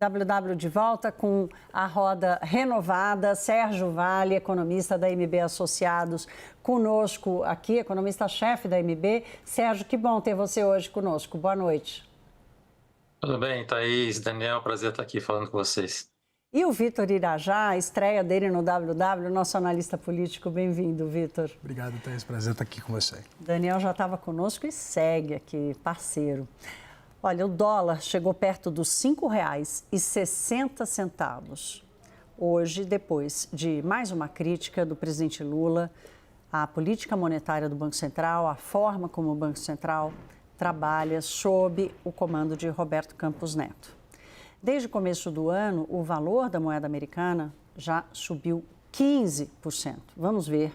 WW de volta com a roda renovada. Sérgio Vale, economista da MB Associados, conosco aqui, economista-chefe da MB. Sérgio, que bom ter você hoje conosco. Boa noite. Tudo bem, Thaís, Daniel, prazer estar aqui falando com vocês. E o Vitor Irajá, a estreia dele no WW, nosso analista político. Bem-vindo, Vitor. Obrigado, Thaís, prazer estar aqui com você. Daniel já estava conosco e segue aqui, parceiro. Olha, o dólar chegou perto dos R$ 5,60 hoje, depois de mais uma crítica do presidente Lula à política monetária do Banco Central, à forma como o Banco Central trabalha sob o comando de Roberto Campos Neto. Desde o começo do ano, o valor da moeda americana já subiu 15%. Vamos ver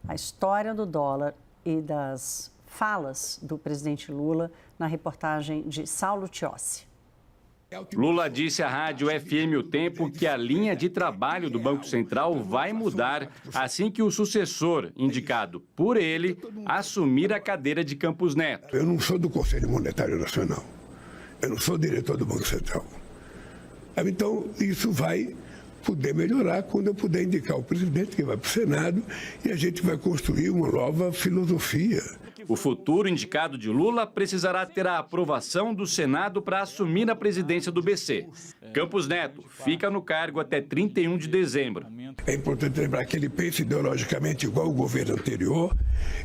a história do dólar e das falas do presidente Lula na reportagem de Saulo Tiossi. Lula disse à rádio FM O Tempo que a linha de trabalho do Banco Central vai mudar assim que o sucessor, indicado por ele, assumir a cadeira de Campos Neto. Eu não sou do Conselho Monetário Nacional, eu não sou diretor do Banco Central. Então, isso vai poder melhorar quando eu puder indicar o presidente que vai para o Senado e a gente vai construir uma nova filosofia. O futuro indicado de Lula precisará ter a aprovação do Senado para assumir a presidência do BC. Campos Neto fica no cargo até 31 de dezembro. É importante lembrar que ele pensa ideologicamente igual o governo anterior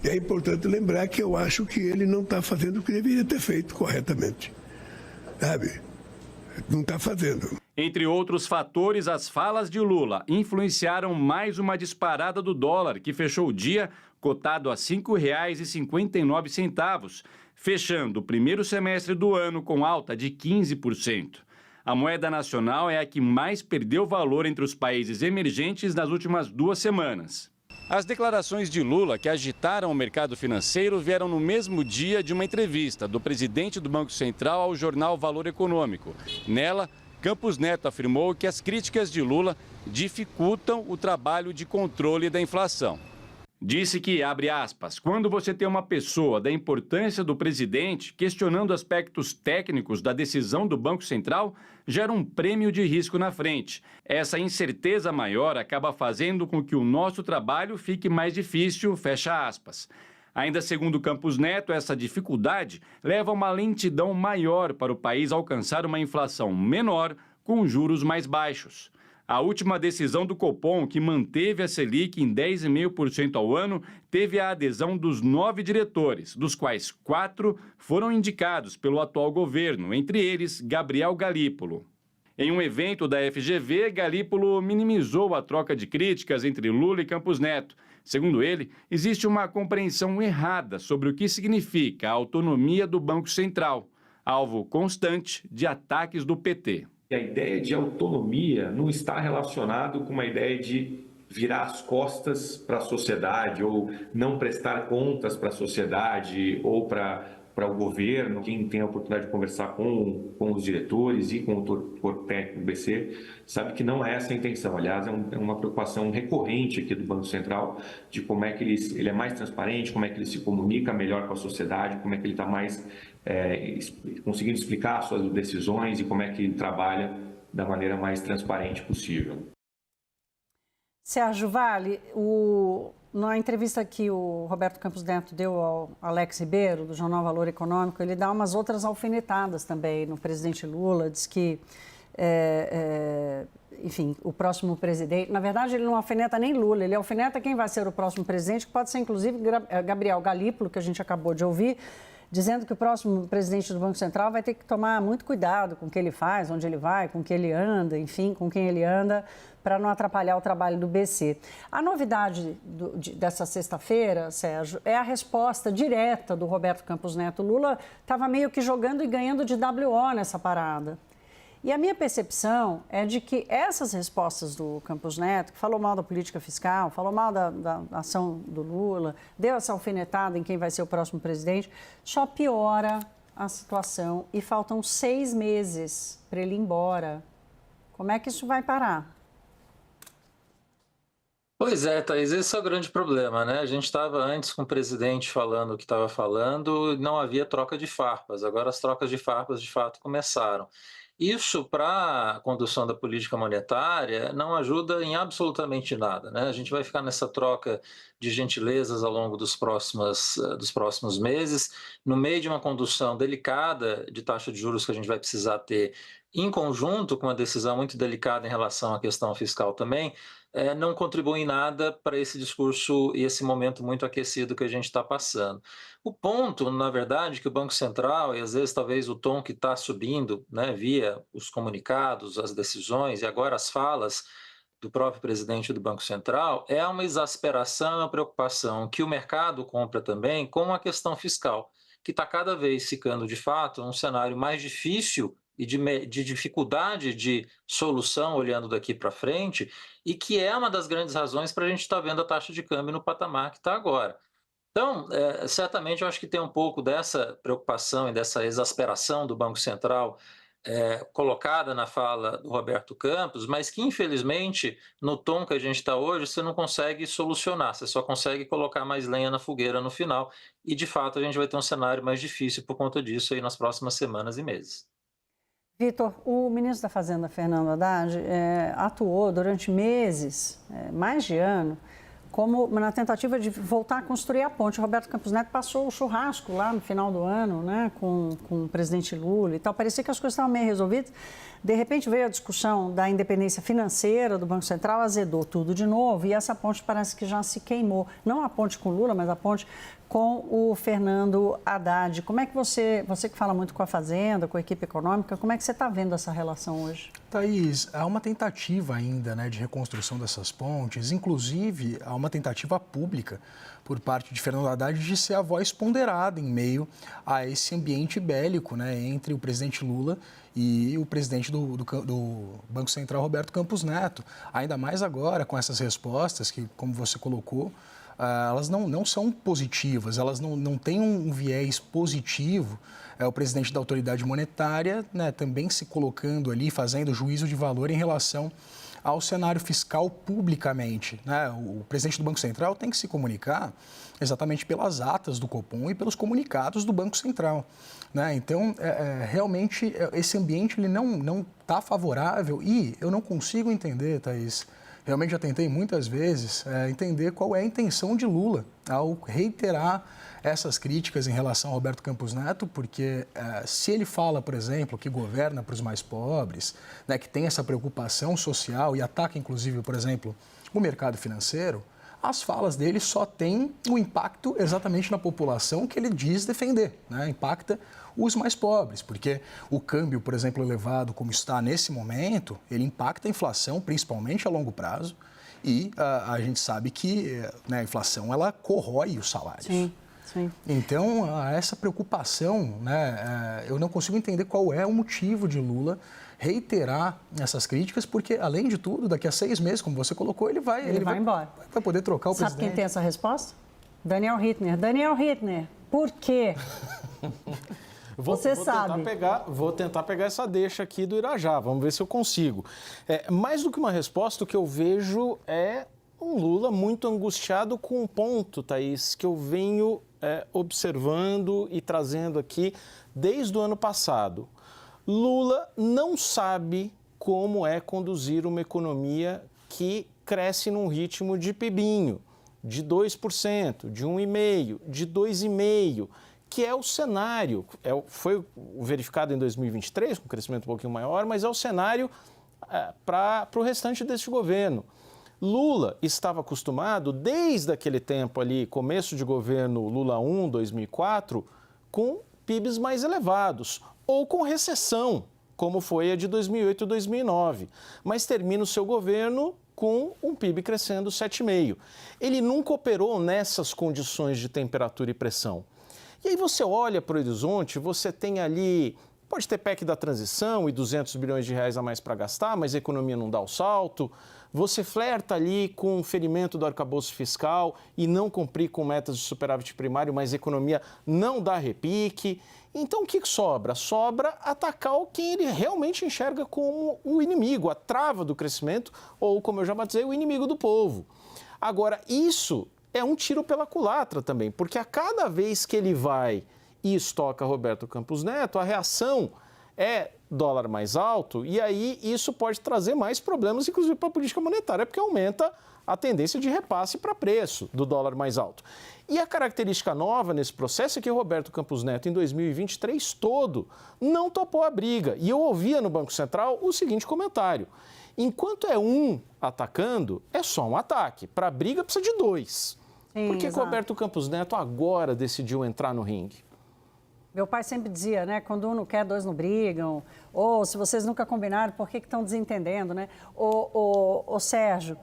e é importante lembrar que eu acho que ele não está fazendo o que deveria ter feito corretamente. Sabe? Não está fazendo. Entre outros fatores, as falas de Lula influenciaram mais uma disparada do dólar, que fechou o dia cotado a R$ 5,59, fechando o primeiro semestre do ano com alta de 15%. A moeda nacional é a que mais perdeu valor entre os países emergentes nas últimas 2 semanas. As declarações de Lula, que agitaram o mercado financeiro, vieram no mesmo dia de uma entrevista do presidente do Banco Central ao jornal Valor Econômico. Nela, Campos Neto afirmou que as críticas de Lula dificultam o trabalho de controle da inflação. Disse que, abre aspas, quando você tem uma pessoa da importância do presidente questionando aspectos técnicos da decisão do Banco Central, gera um prêmio de risco na frente. Essa incerteza maior acaba fazendo com que o nosso trabalho fique mais difícil, fecha aspas. Ainda segundo Campos Neto, essa dificuldade leva a uma lentidão maior para o país alcançar uma inflação menor com juros mais baixos. A última decisão do Copom, que manteve a Selic em 10,5% ao ano, teve a adesão dos 9 diretores, dos quais 4 foram indicados pelo atual governo, entre eles Gabriel Galípolo. Em um evento da FGV, Galípolo minimizou a troca de críticas entre Lula e Campos Neto. Segundo ele, existe uma compreensão errada sobre o que significa a autonomia do Banco Central, alvo constante de ataques do PT. A ideia de autonomia não está relacionado com uma ideia de virar as costas para a sociedade ou não prestar contas para a sociedade ou para o governo. Quem tem a oportunidade de conversar com os diretores e com o corpo técnico do BC sabe que não é essa a intenção. Aliás, é uma preocupação recorrente aqui do Banco Central de como é que ele é mais transparente, como é que ele se comunica melhor com a sociedade, como é que ele está mais conseguindo explicar as suas decisões e como é que ele trabalha da maneira mais transparente possível. Sérgio Vale, na entrevista que o Roberto Campos Neto deu ao Alex Ribeiro, do jornal Valor Econômico, ele dá umas outras alfinetadas também no presidente Lula, diz que, enfim, o próximo presidente... Na verdade, ele não alfineta nem Lula, ele alfineta quem vai ser o próximo presidente, que pode ser, inclusive, Gabriel Galípolo, que a gente acabou de ouvir, dizendo que o próximo presidente do Banco Central vai ter que tomar muito cuidado com o que ele faz, onde ele vai, com o que ele anda, enfim, com quem ele anda, para não atrapalhar o trabalho do BC. A novidade dessa sexta-feira, Sérgio, é a resposta direta do Roberto Campos Neto. Lula estava meio que jogando e ganhando de WO nessa parada. E a minha percepção é de que essas respostas do Campos Neto, que falou mal da política fiscal, falou mal da ação do Lula, deu essa alfinetada em quem vai ser o próximo presidente, só piora a situação e faltam 6 meses para ele ir embora. Como é que isso vai parar? Pois é, Thaís, esse é o grande problema, né? A gente estava antes com o presidente falando o que estava falando, não havia troca de farpas. Agora as trocas de farpas, de fato, começaram. Isso, para a condução da política monetária, não ajuda em absolutamente nada, né? A gente vai ficar nessa troca de gentilezas ao longo dos próximos meses, no meio de uma condução delicada de taxa de juros que a gente vai precisar ter, em conjunto com uma decisão muito delicada em relação à questão fiscal também, não contribui em nada para esse discurso e esse momento muito aquecido que a gente está passando. O ponto, na verdade, que o Banco Central, e às vezes talvez o tom que está subindo, né, via os comunicados, as decisões e agora as falas do próprio presidente do Banco Central, é uma exasperação, uma preocupação que o mercado compra também com a questão fiscal, que está cada vez ficando, de fato, um cenário mais difícil e de dificuldade de solução olhando daqui para frente, e que é uma das grandes razões para a gente estar vendo a taxa de câmbio no patamar que está agora. Então, certamente eu acho que tem um pouco dessa preocupação e dessa exasperação do Banco Central colocada na fala do Roberto Campos, mas que, infelizmente, no tom que a gente está hoje, você não consegue solucionar, você só consegue colocar mais lenha na fogueira no final, e, de fato, a gente vai ter um cenário mais difícil por conta disso aí nas próximas semanas e meses. Vitor, o ministro da Fazenda, Fernando Haddad, atuou durante meses, mais de ano, como na tentativa de voltar a construir a ponte. O Roberto Campos Neto passou o churrasco lá no final do ano, né, com o presidente Lula e tal. Parecia que as coisas estavam meio resolvidas. De repente veio a discussão da independência financeira do Banco Central, azedou tudo de novo e essa ponte parece que já se queimou. Não a ponte com Lula, mas a ponte com o Fernando Haddad. Como é que você que fala muito com a Fazenda, com a equipe econômica, como é que você está vendo essa relação hoje? Thaís, há uma tentativa ainda, né, de reconstrução dessas pontes, inclusive há uma tentativa pública por parte de Fernando Haddad de ser a voz ponderada em meio a esse ambiente bélico, né, entre o presidente Lula e o presidente do Banco Central, Roberto Campos Neto. Ainda mais agora com essas respostas que, como você colocou, elas não são positivas, elas não têm um viés positivo. O presidente da autoridade monetária, né, também se colocando ali, fazendo juízo de valor em relação ao cenário fiscal publicamente, né? O presidente do Banco Central tem que se comunicar exatamente pelas atas do Copom e pelos comunicados do Banco Central, né? Então, realmente, esse ambiente ele não está favorável e eu não consigo entender, Thaís. Realmente já tentei muitas vezes entender qual é a intenção de Lula ao reiterar essas críticas em relação ao Roberto Campos Neto, porque se ele fala, por exemplo, que governa para os mais pobres, né, que tem essa preocupação social e ataca, inclusive, por exemplo, o mercado financeiro, as falas dele só têm um impacto exatamente na população que ele diz defender, né? Impacta os mais pobres, porque o câmbio, por exemplo, elevado como está nesse momento, ele impacta a inflação, principalmente a longo prazo, e a gente sabe que, né, a inflação ela corrói os salários. Sim. Sim. Então, essa preocupação, né, eu não consigo entender qual é o motivo de Lula reiterar essas críticas, porque, além de tudo, daqui a 6 meses, como você colocou, ele vai embora. Vai poder trocar o presidente. Sabe quem tem essa resposta? Daniel Hittner. Daniel Hittner, por quê? Você sabe. Vou tentar pegar essa deixa aqui do Irajá, vamos ver se eu consigo. Mais do que uma resposta, o que eu vejo é um Lula muito angustiado com um ponto, Thaís, que eu venho observando e trazendo aqui desde o ano passado. Lula não sabe como é conduzir uma economia que cresce num ritmo de PIBinho, de 2%, de 1,5%, de 2,5%, que é o cenário, foi verificado em 2023, com um crescimento um pouquinho maior, mas é o cenário para o restante deste governo. Lula estava acostumado, desde aquele tempo ali, começo de governo Lula 1, 2004, com PIBs mais elevados, ou com recessão, como foi a de 2008 e 2009. Mas termina o seu governo com um PIB crescendo 7,5%. Ele nunca operou nessas condições de temperatura e pressão. E aí você olha para o horizonte, você tem ali, pode ter PEC da transição e 200 bilhões de reais a mais para gastar, mas a economia não dá o salto. Você flerta ali com o ferimento do arcabouço fiscal e não cumprir com metas de superávit primário, mas a economia não dá repique. Então, o que sobra? Sobra atacar o que ele realmente enxerga como o inimigo, a trava do crescimento, ou, como eu já batizei, o inimigo do povo. Agora, isso é um tiro pela culatra também, porque a cada vez que ele vai e estoca Roberto Campos Neto, a reação é dólar mais alto, e aí isso pode trazer mais problemas, inclusive para a política monetária, porque aumenta a tendência de repasse para preço do dólar mais alto. E a característica nova nesse processo é que o Roberto Campos Neto, em 2023 todo, não topou a briga. E eu ouvia no Banco Central o seguinte comentário: enquanto é um atacando, é só um ataque. Para a briga precisa de dois. Sim, Por que o exato. Roberto Campos Neto agora decidiu entrar no ringue? Meu pai sempre dizia, né? Quando um não quer, dois não brigam. Ou se vocês nunca combinaram, por que estão desentendendo, né? Ô Sérgio,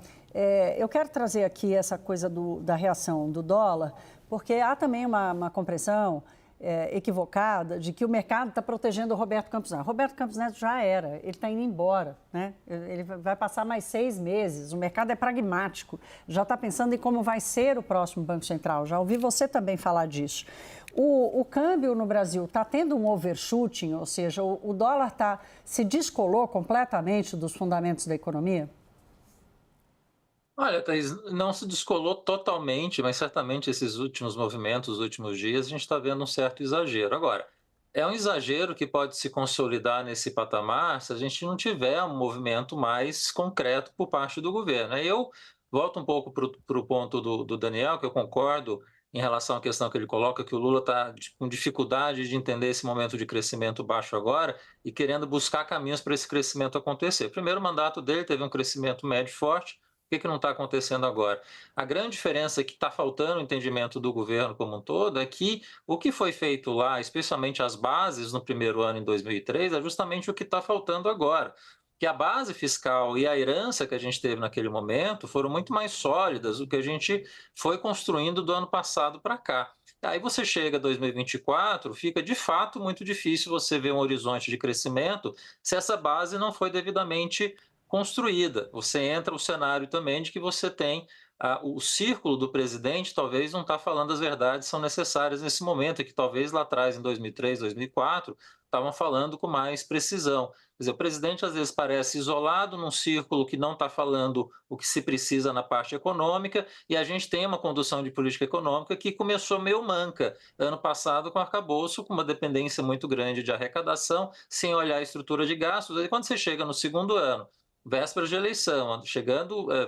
eu quero trazer aqui essa coisa da reação do dólar, porque há também uma compreensão equivocada de que o mercado está protegendo o Roberto Campos Neto. Roberto Campos Neto já era, ele está indo embora, né? Ele vai passar mais 6 meses, o mercado é pragmático, já está pensando em como vai ser o próximo Banco Central. Já ouvi você também falar disso. O câmbio no Brasil está tendo um overshooting, ou seja, o dólar se descolou completamente dos fundamentos da economia? Olha, Thaís, não se descolou totalmente, mas certamente esses últimos movimentos, os últimos dias, a gente está vendo um certo exagero. Agora, é um exagero que pode se consolidar nesse patamar se a gente não tiver um movimento mais concreto por parte do governo. Eu volto um pouco para o ponto do Daniel, que eu concordo em relação à questão que ele coloca, que o Lula está com dificuldade de entender esse momento de crescimento baixo agora e querendo buscar caminhos para esse crescimento acontecer. O primeiro mandato dele teve um crescimento médio forte. Por que não está acontecendo agora? A grande diferença que está faltando o entendimento do governo como um todo é que o que foi feito lá, especialmente as bases no primeiro ano, em 2003, é justamente o que está faltando agora. Que a base fiscal e a herança que a gente teve naquele momento foram muito mais sólidas do que a gente foi construindo do ano passado para cá. Aí você chega a 2024, fica de fato muito difícil você ver um horizonte de crescimento se essa base não foi devidamente construída. Você entra no cenário também de que você tem o círculo do presidente talvez não está falando as verdades que são necessárias nesse momento, e que talvez lá atrás, em 2003, 2004, estavam falando com mais precisão. Quer dizer, o presidente às vezes parece isolado num círculo que não está falando o que se precisa na parte econômica, e a gente tem uma condução de política econômica que começou meio manca ano passado com o arcabouço, com uma dependência muito grande de arrecadação, sem olhar a estrutura de gastos. Aí quando você chega no segundo ano, véspera de eleição,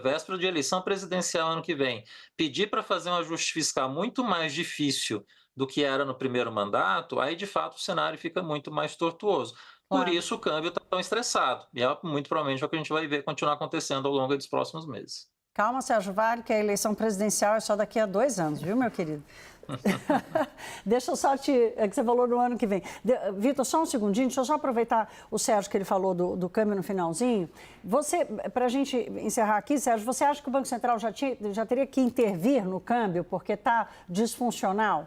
véspera de eleição presidencial ano que vem, pedir para fazer um ajuste fiscal muito mais difícil do que era no primeiro mandato, aí de fato o cenário fica muito mais tortuoso. Por isso o câmbio está tão estressado, e é muito provavelmente o que a gente vai ver continuar acontecendo ao longo dos próximos meses. Calma, Sérgio Vale, que a eleição presidencial é só daqui a 2 anos, viu, meu querido? Deixa eu só que você falou no ano que vem. Vitor, só um segundinho, deixa eu só aproveitar o Sérgio que ele falou do câmbio no finalzinho. Para a gente encerrar aqui, Sérgio, você acha que o Banco Central já teria que intervir no câmbio porque está disfuncional?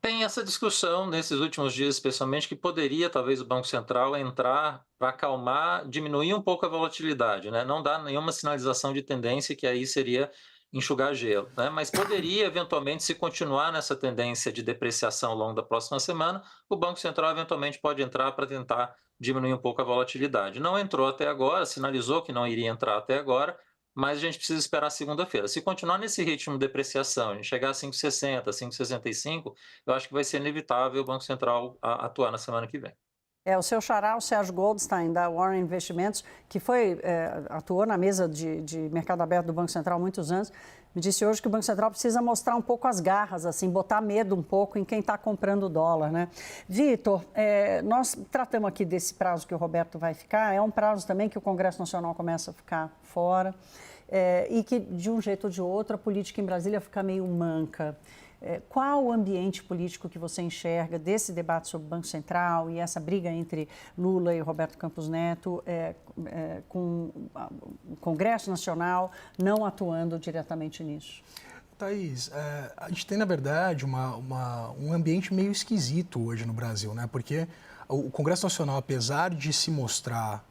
Tem essa discussão nesses últimos dias, especialmente, que poderia talvez o Banco Central entrar para acalmar, diminuir um pouco a volatilidade, né? Não dá nenhuma sinalização de tendência, que aí seria enxugar gelo, né? Mas poderia, eventualmente, se continuar nessa tendência de depreciação ao longo da próxima semana, o Banco Central eventualmente pode entrar para tentar diminuir um pouco a volatilidade. Não entrou até agora, sinalizou que não iria entrar até agora, mas a gente precisa esperar segunda-feira. Se continuar nesse ritmo de depreciação, a gente chegar a 5,60, 5,65, eu acho que vai ser inevitável o Banco Central atuar na semana que vem. O seu xará, o Sérgio Goldstein, da Warren Investimentos, que atuou na mesa de mercado aberto do Banco Central há muitos anos, me disse hoje que o Banco Central precisa mostrar um pouco as garras, assim, botar medo um pouco em quem está comprando o dólar, né? Vitor, nós tratamos aqui desse prazo que o Roberto vai ficar, é um prazo também que o Congresso Nacional começa a ficar fora, e que, de um jeito ou de outro, a política em Brasília fica meio manca. Qual o ambiente político que você enxerga desse debate sobre o Banco Central e essa briga entre Lula e Roberto Campos Neto com o Congresso Nacional não atuando diretamente nisso? Thaís, a gente tem, na verdade, um ambiente meio esquisito hoje no Brasil, né? Porque o Congresso Nacional, apesar de se mostrar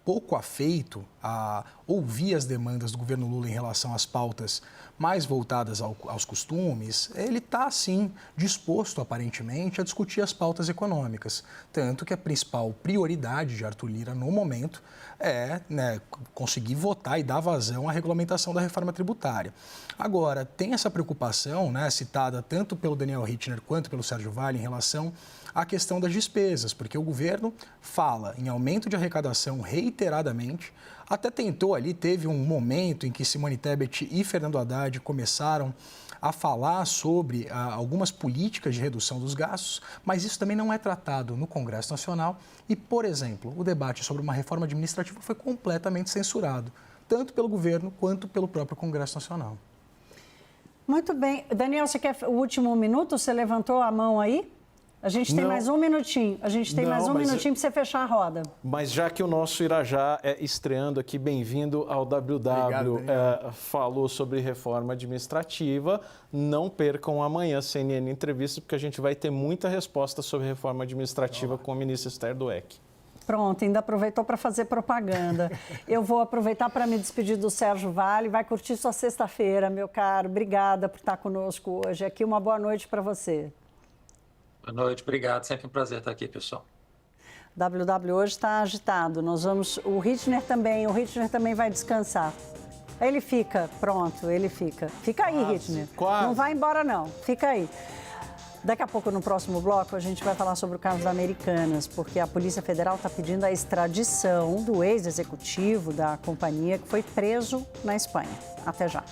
pouco afeito a ouvir as demandas do governo Lula em relação às pautas mais voltadas aos costumes, ele está, sim, disposto, aparentemente, a discutir as pautas econômicas. Tanto que a principal prioridade de Arthur Lira, no momento, é conseguir votar e dar vazão à regulamentação da reforma tributária. Agora, tem essa preocupação, citada tanto pelo Daniel Richtner quanto pelo Sérgio Vale, em relação a questão das despesas, porque o governo fala em aumento de arrecadação reiteradamente, até tentou ali, teve um momento em que Simone Tebet e Fernando Haddad começaram a falar sobre algumas políticas de redução dos gastos, mas isso também não é tratado no Congresso Nacional e, por exemplo, o debate sobre uma reforma administrativa foi completamente censurado, tanto pelo governo quanto pelo próprio Congresso Nacional. Muito bem. Daniel, você quer o último minuto? Você levantou a mão aí? A gente tem mais um minutinho. A gente tem mais um minutinho para você fechar a roda. Mas já que o nosso Irajá é estreando aqui, bem-vindo ao WW, Obrigado, falou sobre reforma administrativa, não percam amanhã CNN Entrevista, porque a gente vai ter muita resposta sobre reforma administrativa com o ministro Esther Dweck. Pronto, ainda aproveitou para fazer propaganda. Eu vou aproveitar para me despedir do Sérgio Vale. Vai curtir sua sexta-feira, meu caro. Obrigada por estar conosco hoje aqui. Uma boa noite para você. Boa noite, obrigado. Sempre um prazer estar aqui, pessoal. WW hoje está agitado. Nós vamos. O Hitner também vai descansar. Ele fica, pronto, ele fica. Fica aí, Hitner. Quase. Não vai embora, não. Fica aí. Daqui a pouco, no próximo bloco, a gente vai falar sobre o caso da Americanas, porque a Polícia Federal está pedindo a extradição do ex-executivo da companhia que foi preso na Espanha. Até já.